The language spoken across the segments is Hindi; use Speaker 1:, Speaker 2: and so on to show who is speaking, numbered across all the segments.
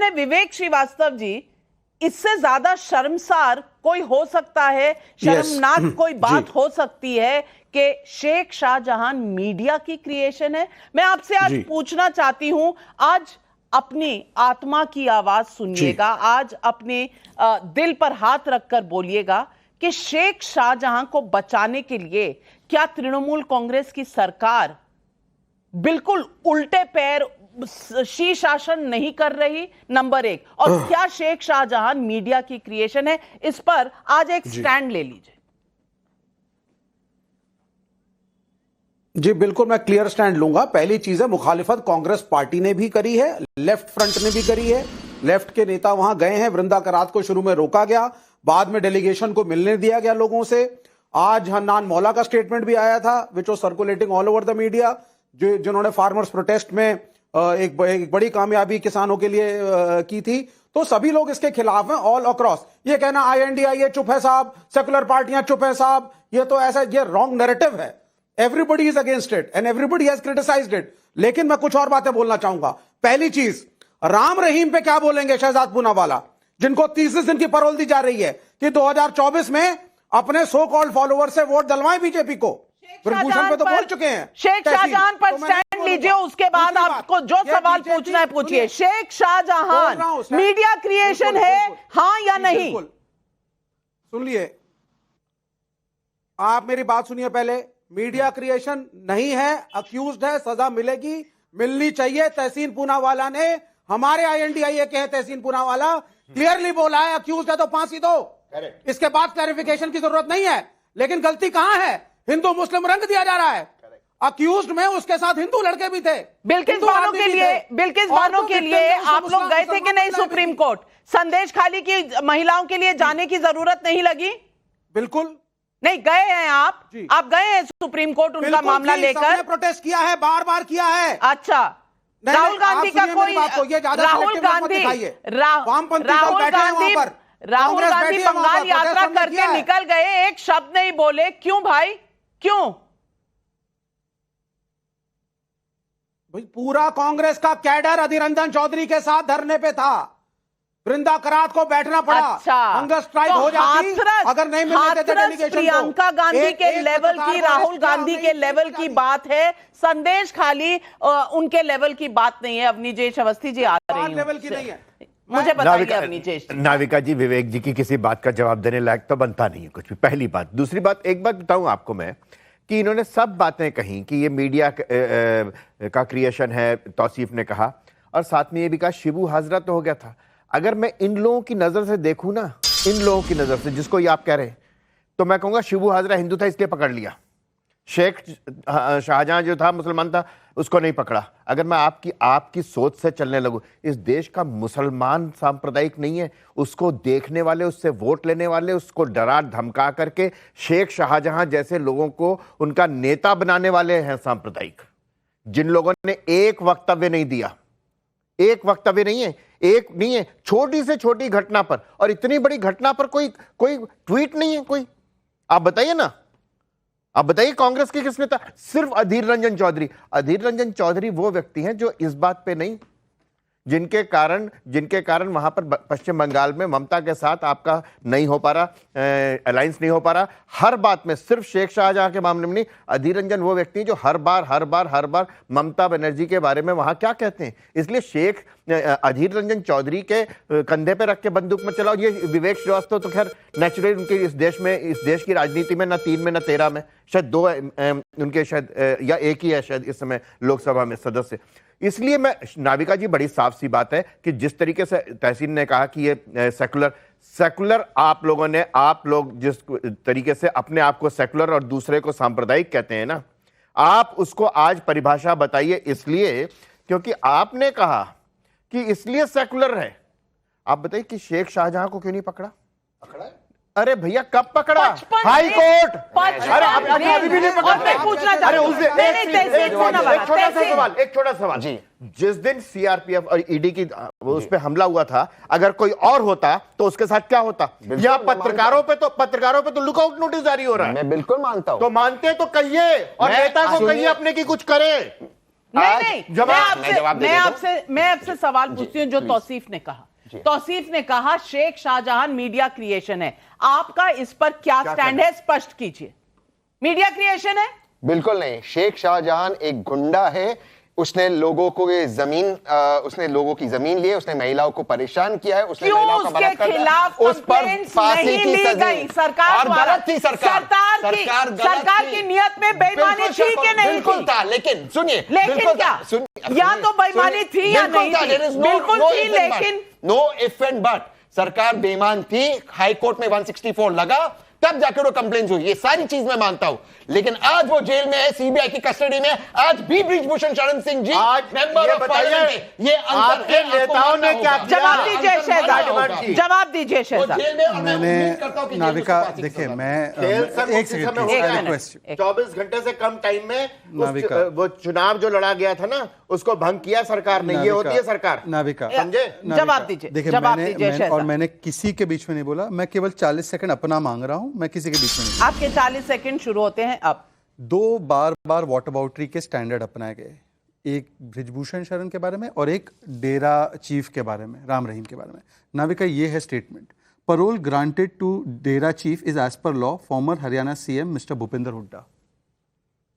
Speaker 1: क्वेश्चन है विवेक श्रीवास्तव जी, इससे ज्यादा शर्मसार कोई हो सकता है, शर्मनाक कोई बात हो सकती है कि शेख शाहजहां मीडिया की क्रिएशन है? मैं आपसे आज पूछना चाहती हूं, आज अपनी आत्मा की आवाज सुनिएगा, आज अपने दिल पर हाथ रखकर बोलिएगा कि शेख शाहजहां को बचाने के लिए क्या तृणमूल कांग्रेस की सरकार बिल्कुल उल्टे पैर शीर्षासन नहीं कर रही? नंबर एक। और क्या शेख शाहजहां मीडिया की क्रिएशन है? इस पर आज एक स्टैंड ले लीजिए।
Speaker 2: जी बिल्कुल, मैं क्लियर स्टैंड लूंगा। पहली चीज है, मुखालिफत कांग्रेस पार्टी ने भी करी है, लेफ्ट फ्रंट ने भी करी है। लेफ्ट के नेता वहां गए हैं, वृंदा करात को शुरू में रोका गया, बाद में डेलीगेशन को मिलने दिया गया लोगों से। आज हन्नान मौला का स्टेटमेंट भी आया था which was circulating all over the media, जिन्होंने फार्मर्स प्रोटेस्ट में एक बड़ी कामयाबी किसानों के लिए की थी। तो सभी लोग इसके खिलाफ हैं ऑल अक्रॉस। ये कहना INDIA चुप है साहब, सेकुलर पार्टियां चुप है साहब, ये तो ऐसा, ये रॉन्ग नैरेटिव है। Everybody is against it and everybody has criticised it. लेकिन मैं कुछ और बातें बोलना चाहूंगा। पहली चीज, राम रहीम पे क्या बोलेंगे शहजाद पूनावाला, जिनको 30 दिन की पैरोल दी जा रही है कि 2024 में अपने सो कॉल्ड फॉलोअर से वोट डलवाएं बीजेपी को। ब्रजभूषण पे तो बोल चुके हैं।
Speaker 1: शेख शाहजहां पर स्टैंड लीजिए, उसके बाद आपको जो सवाल पूछना है पूछिए। शेख शाहजहां मीडिया क्रिएशन है, हां या नहीं?
Speaker 2: सुनिए, आप मेरी बात सुनिए पहले। मीडिया क्रिएशन नहीं है, अक्यूज्ड है, सजा मिलेगी, मिलनी चाहिए। तहसीन पूनावाला ने, हमारे INDIA के हैं तहसीन पूनावाला, क्लियरली बोला है अक्यूज्ड है तो फांसी दो। इसके बाद क्लैरिफिकेशन की जरूरत नहीं है। लेकिन गलती कहां है? हिंदू मुस्लिम रंग दिया जा रहा है। अक्यूज्ड में उसके साथ हिंदू लड़के भी थे।
Speaker 1: बिल्किस बानो के लिए आप लोग गए थे कि नहीं सुप्रीम कोर्ट? संदेश खाली की महिलाओं के लिए जाने की जरूरत नहीं लगी?
Speaker 2: बिल्कुल
Speaker 1: नहीं गए हैं आप गए हैं सुप्रीम कोर्ट उनका मामला लेकर?
Speaker 2: प्रोटेस्ट किया है, बार बार किया है।
Speaker 1: अच्छा, राहुल गांधी का कोई, राहुल गांधी बंगाल यात्रा करके निकल गए, एक शब्द नहीं बोले, क्यों भाई, क्यों?
Speaker 2: भाई पूरा कांग्रेस का कैडर अधीर रंजन चौधरी के साथ धरने पे था। वृंदा करात को बैठना पड़ा।
Speaker 1: अच्छा,
Speaker 2: हंगर स्ट्राइक हो जाती अगर नहीं मिलते थे डेलीगेशन को।
Speaker 1: प्रियंका गांधी के लेवल की, राहुल गांधी के लेवल की बात है, संदेश खाली उनके लेवल की बात नहीं है। अवनीजेश अवस्थी जी आ रही हैं,
Speaker 2: लेवल की नहीं है,
Speaker 1: मुझे बताइए अवनीजेश।
Speaker 3: नाविका जी, विवेक जी की किसी बात का जवाब देने लायक तो बनता नहीं है कुछ भी, पहली बात। दूसरी बात, एक बात बताऊं आपको मैं कि इन्होंने सब बातें कही कि ये मीडिया का क्रिएशन है, तौसीफ ने कहा, और साथ में ये भी कहा शिबू हाजरा तो हो गया था। अगर मैं इन लोगों की नजर से देखूं ना, इन लोगों की नजर से जिसको ये आप कह रहे हैं, तो मैं कहूंगा शिबू हाजरा हिंदू था इसलिए पकड़ लिया, शेख शाहजहां जो था मुसलमान था उसको नहीं पकड़ा। अगर मैं आपकी सोच से चलने लगूं, इस देश का मुसलमान सांप्रदायिक नहीं है, उसको देखने वाले, उससे वोट लेने वाले, उसको डरा धमका करके शेख शाहजहां जैसे लोगों को उनका नेता बनाने वाले हैं सांप्रदायिक, जिन लोगों ने एक वक्तव्य नहीं दिया, एक वक्तव्य नहीं है, एक नहीं है, छोटी से छोटी घटना पर, और इतनी बड़ी घटना पर कोई ट्वीट नहीं है कोई। आप बताइए ना, आप बताइए कांग्रेस के किस नेता? सिर्फ अधीर रंजन चौधरी। अधीर रंजन चौधरी वो व्यक्ति हैं जो इस बात पे नहीं, जिनके कारण वहां पर पश्चिम बंगाल में ममता के साथ आपका नहीं हो पा रहा, अलायंस नहीं हो पा रहा। हर बात में, सिर्फ शेख शाहजहां के मामले में नहीं, अधीर रंजन वो व्यक्ति हैं जो हर बार ममता बनर्जी के बारे में वहां क्या कहते हैं। इसलिए अधीर रंजन चौधरी के कंधे पे रख के बंदूक में चलाओ, ये विवेक श्रीवास्तव तो खैर नेचुरली उनके इस देश की राजनीति में ना 3 में ना 13 में, शायद 2 उनके, शायद या एक ही है शायद इस समय लोकसभा में सदस्य। इसलिए मैं, नाविका जी, बड़ी साफ सी बात है कि जिस तरीके से तहसीन ने कहा कि ये सेकुलर आप लोग जिस तरीके से अपने आप को सेकुलर और दूसरे को सांप्रदायिक कहते हैं ना, आप उसको आज परिभाषा बताइए। इसलिए क्योंकि आपने कहा कि इसलिए सेकुलर है, आप बताइए कि शेख शाहजहां को क्यों नहीं पकड़ा? अरे भैया कब पकड़ा? High court. अरे अभी भी नहीं पकड़ा। एक छोटा सवाल जी, जिस दिन CRPF और ED की उस पे हमला हुआ था, अगर कोई और होता तो उसके साथ क्या होता? यहाँ पत्रकारों पे तो लुकआउट नोटिस जारी हो रहा है।
Speaker 4: मैं बिल्कुल मानता हूँ।
Speaker 3: तो मानते तो कहिए, और नेता को कहिए अपने की कुछ करे।
Speaker 1: नहीं,
Speaker 3: जवाब
Speaker 1: मैं आपसे सवाल पूछती हूँ जो तौसीफ ने कहा। तौसीफ ने कहा शेख शाहजहां मीडिया क्रिएशन है, आपका इस पर क्या स्टैंड है, स्पष्ट कीजिए। मीडिया क्रिएशन है?
Speaker 4: बिल्कुल नहीं। शेख शाहजहां एक गुंडा है, उसने लोगों को ये जमीन उसने लोगों की जमीन ली है, उसने महिलाओं को परेशान किया है, उसने महिलाओं का बलात्कार किया, उस पर फांसी की सजा
Speaker 1: सरकार
Speaker 4: गलत थी।
Speaker 1: सरकार की नियत में बेईमानी थी कि नहीं?
Speaker 4: बिल्कुल था, लेकिन सुनिए,
Speaker 1: लेकिन क्या या तो बेईमानी थी या नहीं थी? बिल्कुल थी, लेकिन
Speaker 4: नो इफ एंड बट सरकार बेईमान थी। हाई कोर्ट में 164 लगा, तब जाकर वो कंप्लेंट हुई। ये सारी चीज मैं मानता हूं, लेकिन आज वो जेल में है, सीबीआई की कस्टडी में। आज भी ब्रिजभूषण शरण सिंह जी
Speaker 3: आज
Speaker 4: मेंबर ऑफ पार्लियामेंट है। ये
Speaker 3: आपके नेताओं ने क्या किया?
Speaker 1: जवाब दीजिए शहजाद, जवाब दीजिए शहजाद।
Speaker 5: मैंने नाविका देखिए, मैं एक सेकंड
Speaker 3: 24 घंटे से कम टाइम में
Speaker 5: नाविका,
Speaker 3: वो चुनाव जो लड़ा गया था ना, उसको भंग किया सरकार ने। ये होती है सरकार।
Speaker 5: नाविका,
Speaker 3: समझे?
Speaker 1: जवाब दीजिए,
Speaker 5: देखिए,
Speaker 1: जवाब दीजिए।
Speaker 5: और मैंने किसी के बीच में नहीं बोला, मैं केवल 40 सेकंड अपना मांग रहा हूं, मैं किसी के बीच में नहीं।
Speaker 1: आपके 40 सेकंड शुरू होते हैं अब।
Speaker 5: 2 बार वॉट अबाउटरी के स्टैंडर्ड अपनाए गए, एक ब्रिजभूषण शरण के बारे में और एक डेरा चीफ के बारे में, राम रहीम के बारे में। नाविका, ये है statement: parole granted to Dera chief is as per law former Haryana CM mister Bhupendra Hooda.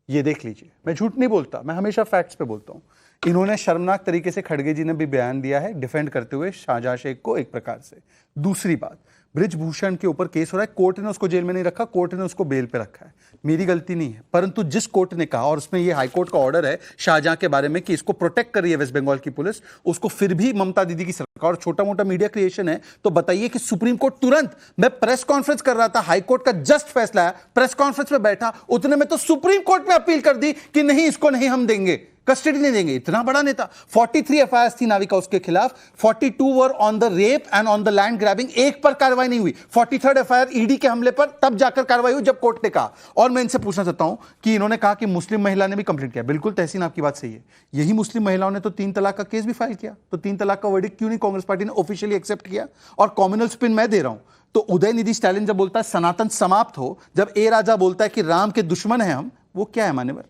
Speaker 5: ये देख लीजिए, मैं झूठ नहीं बोलता, मैं हमेशा फैक्ट्स पे बोलता हूं। इन्होंने शर्मनाक तरीके से खड़गे जी ने भी बयान दिया है डिफेंड करते हुए शाहजहां शेख को एक प्रकार से। दूसरी बात, ब्रिजभूषण के ऊपर केस हो रहा है, कोर्ट ने उसको जेल में नहीं रखा, कोर्ट ने उसको बेल पे रखा है, मेरी गलती नहीं है। परंतु जिस कोर्ट ने कहा, और उसमें ये हाई कोर्ट का ऑर्डर है शाहजहां के बारे में कि इसको प्रोटेक्ट कर रही है वेस्ट बंगाल की पुलिस, उसको फिर भी ममता दीदी की सरकार छोटा मोटा मीडिया क्रिएशन है, तो बताइए कि सुप्रीम कोर्ट तुरंत, मैं प्रेस कॉन्फ्रेंस कर रहा था, हाई कोर्ट का जस्ट फैसला है, प्रेस कॉन्फ्रेंस में बैठा, उतने में तो सुप्रीम कोर्ट में अपील कर दी कि नहीं, इसको नहीं हम देंगे, कस्टडी नहीं देंगे। इतना बड़ा नेता, 43 एफआईआर थी नाविका उसके खिलाफ, 42 were on the rape and on the land grabbing, एक पर कार्रवाई नहीं हुई। 43rd एफआईआर ईडी के हमले पर तब जाकर कार्रवाई हुई जब कोर्ट ने कहा। और मैं इनसे पूछना चाहता हूं कि इन्होंने कहा कि मुस्लिम महिला ने भी कंप्लेंट किया, बिल्कुल तहसीन आपकी बात सही है, यही मुस्लिम महिलाओं ने तो 3 तलाक का केस भी फाइल किया, तो 3 तलाक का वर्डिक्ट क्यों नहीं कांग्रेस पार्टी ने ऑफिशियली एक्सेप्ट किया? और कॉम्युनल स्पिन मैं दे रहा हूं, तो उदयनिधि स्टालिन जब बोलता है सनातन समाप्त हो, जब ए राजा बोलता है कि राम के दुश्मन है हम, वो क्या है मान्यवर,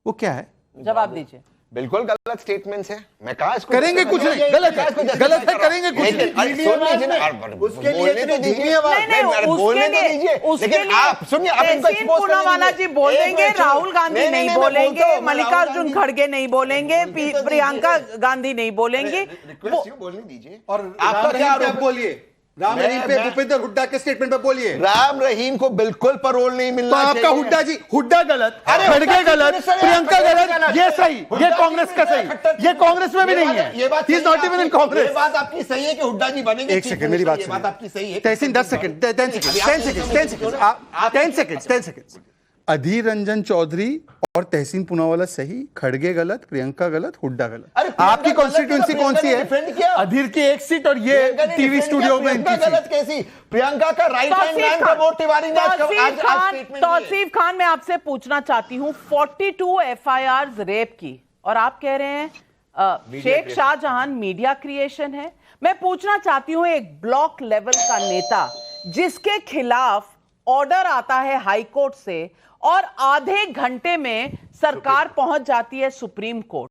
Speaker 5: वो क्या है?
Speaker 1: जवाब दीजिए।
Speaker 4: बिल्कुल गलत स्टेटमेंट्स है। मैं कहा इसको
Speaker 5: करेंगे कुछ नहीं, गलत है, गलत है, करेंगे कुछ नहीं।
Speaker 3: उसके लिए इतनी धीमी आवाज,
Speaker 4: बोलने तो दीजिए। लेकिन आप सुनिए, आप इनको एक्सपोज
Speaker 1: पूनावाला जी बोल देंगे, राहुल गांधी नहीं बोलेंगे, मल्लिकार्जुन खड़गे नहीं बोलेंगे, प्रियंका गांधी नहीं बोलेंगे,
Speaker 4: बोलने दीजिए।
Speaker 5: और आपका क्या आरोप? बोलिए, राम रहीम पे, भूपेंद्र हुड्डा के स्टेटमेंट पे बोलिए।
Speaker 4: राम रहीम को बिल्कुल पैरोल नहीं मिलना
Speaker 5: तो आपका हुड्डा जी, हुड्डा गलत, खड़गे गलत, प्रियंका गलत, ये सही, ये कांग्रेस का सही, ये कांग्रेस में भी नहीं है,
Speaker 4: ये बात
Speaker 5: नॉट इवन इन कांग्रेस।
Speaker 4: ये बात आपकी सही है कि हुड्डा जी बनेंगे।
Speaker 5: एक सेकंड, मेरी बात
Speaker 4: बात आपकी सही है।
Speaker 5: तहसीन 10 सेकंड, 10 सेकंड। अधीर रंजन चौधरी और तहसीन पूनावाला सही, खड़गे गलत, प्रियंका गलत, हुड्डा गलत। आपकी कॉन्स्टिट्यूंसी कौन सी है? अधीर की एक सीट और ये टीवी स्टूडियो में इनकी
Speaker 4: गलत कैसी? प्रियंका का right hand man Pramod Tiwari ने
Speaker 1: तौसीफ खान, मैं आपसे पूछना चाहती हूं 42 एफआईआर रेप की, और आप कह रहे हैं शेख शाहजहां मीडिया क्रिएशन है। मैं पूछना चाहती हूं एक ब्लॉक लेवल का नेता जिसके खिलाफ ऑर्डर आता है हाई कोर्ट से और आधे घंटे में सरकार पहुंच जाती है सुप्रीम कोर्ट,